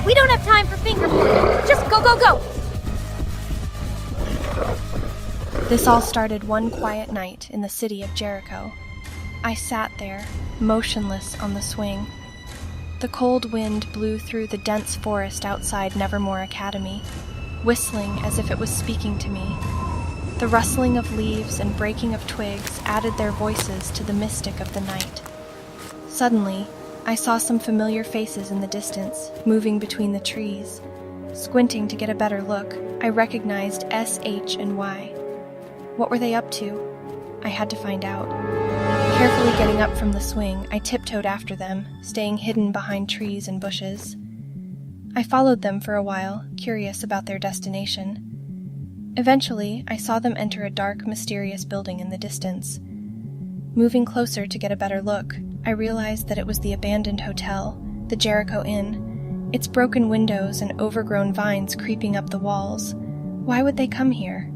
We don't have time for finger pointing. Just go, go, go! This all started one quiet night in the city of Jericho. I sat there, motionless on the swing. The cold wind blew through the dense forest outside Nevermore Academy, whistling as if it was speaking to me. The rustling of leaves and breaking of twigs added their voices to the mystic of the night. Suddenly, I saw some familiar faces in the distance, moving between the trees. Squinting to get a better look, I recognized S, H, and Y. What were they up to? I had to find out. Carefully getting up from the swing, I tiptoed after them, staying hidden behind trees and bushes. I followed them for a while, curious about their destination. Eventually, I saw them enter a dark, mysterious building in the distance. Moving closer to get a better look, I realized that it was the abandoned hotel, the Jericho Inn, its broken windows and overgrown vines creeping up the walls. Why would they come here?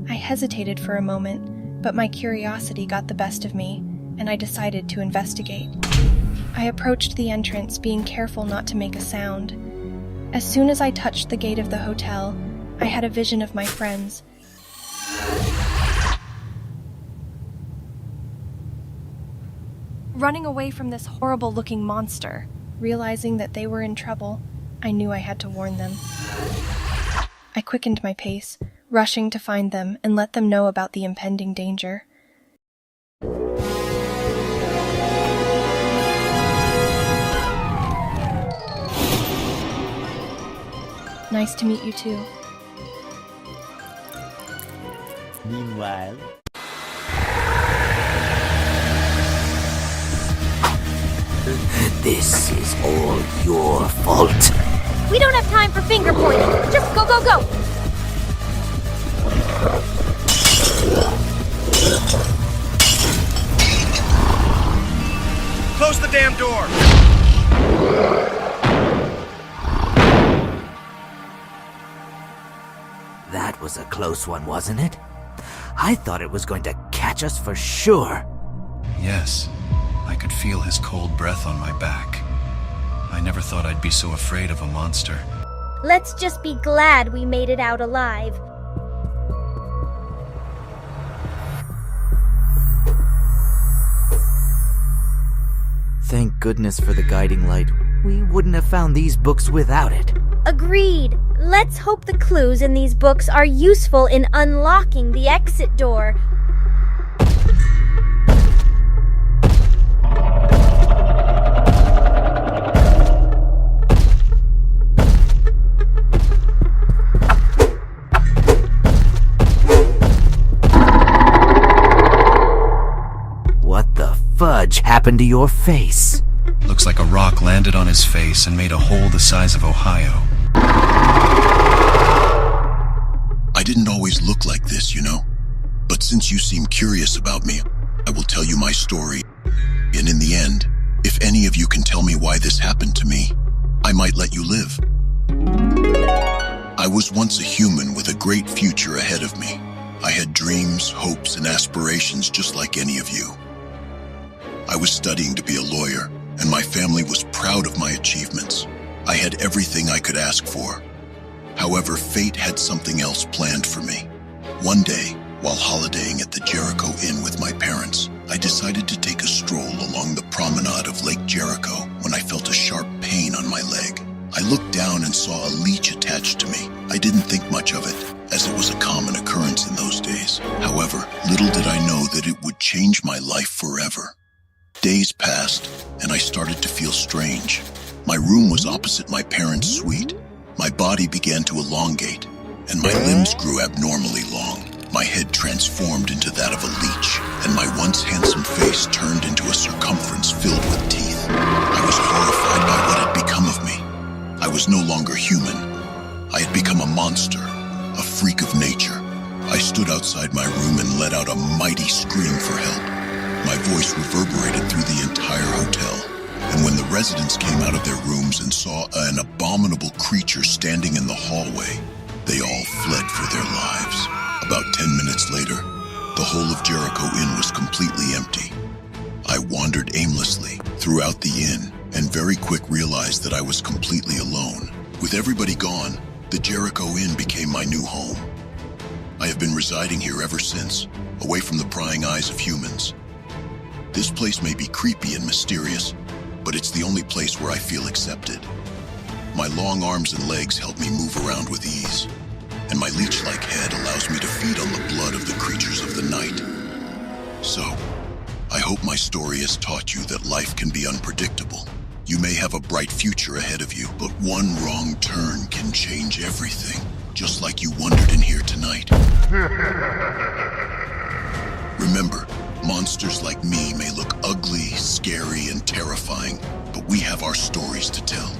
I hesitated for a moment, but my curiosity got the best of me, and I decided to investigate. I approached the entrance, being careful not to make a sound. As soon as I touched the gate of the hotel, I had a vision of my friends. Running away from this horrible-looking monster. Realizing that they were in trouble, I knew I had to warn them. I quickened my pace, rushing to find them and let them know about the impending danger. Nice to meet you too. Meanwhile... This is all your fault. We don't have time for finger pointing. Just go, go, go! Close the damn door! That was a close one, wasn't it? I thought it was going to catch us for sure. Yes, I could feel his cold breath on my back. I never thought I'd be so afraid of a monster. Let's just be glad we made it out alive. Thank goodness for the guiding light. We wouldn't have found these books without it. Agreed. Let's hope the clues in these books are useful in unlocking the exit door. What the fudge happened to your face? Looks like a rock landed on his face and made a hole the size of Ohio. I didn't always look like this, you know. But since you seem curious about me, I will tell you my story. And in the end, if any of you can tell me why this happened to me, I might let you live. I was once a human with a great future ahead of me. I had dreams, hopes, and aspirations just like any of you. I was studying to be a lawyer, and my family was proud of my achievements. I had everything I could ask for. However, fate had something else planned for me. One day, while holidaying at the Jericho Inn with my parents, I decided to take a stroll along the promenade of Lake Jericho when I felt a sharp pain on my leg. I looked down and saw a leech attached to me. I didn't think much of it, as it was a common occurrence in those days. However, little did I know that it would change my life forever. Days passed, and I started to feel strange. My room was opposite my parents' suite. My body began to elongate, and my limbs grew abnormally long. My head transformed into that of a leech, and my once handsome face turned into a circumference filled with teeth. I was horrified by what had become of me. I was no longer human. I had become a monster, a freak of nature. I stood outside my room and let out a mighty scream for help. My voice reverberated through the entire hotel, and when the residents came out of their rooms and saw an abominable creature standing in the hallway, they all fled for their lives. About 10 minutes later, the whole of Jericho Inn was completely empty. I wandered aimlessly throughout the inn, and very quick realized that I was completely alone. With everybody gone, the Jericho Inn became my new home. I have been residing here ever since, away from the prying eyes of humans. This place may be creepy and mysterious, but it's the only place where I feel accepted. My long arms and legs help me move around with ease, and my leech-like head allows me to feed on the blood of the creatures of the night. So, I hope my story has taught you that life can be unpredictable. You may have a bright future ahead of you, but one wrong turn can change everything, just like you wandered in here tonight. Remember, monsters like me may look ugly, scary, and terrifying, but we have our stories to tell.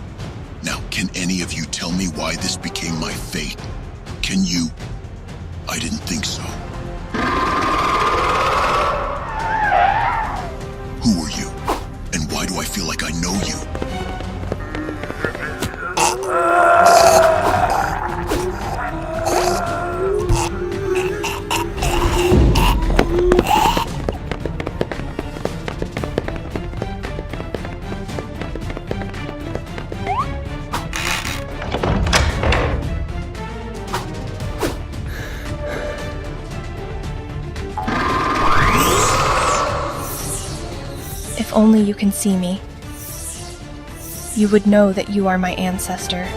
Now, can any of you tell me why this became my fate? Can you? I didn't think so. Who are you? And why do I feel like I know you? If only you can see me, you would know that you are my ancestor.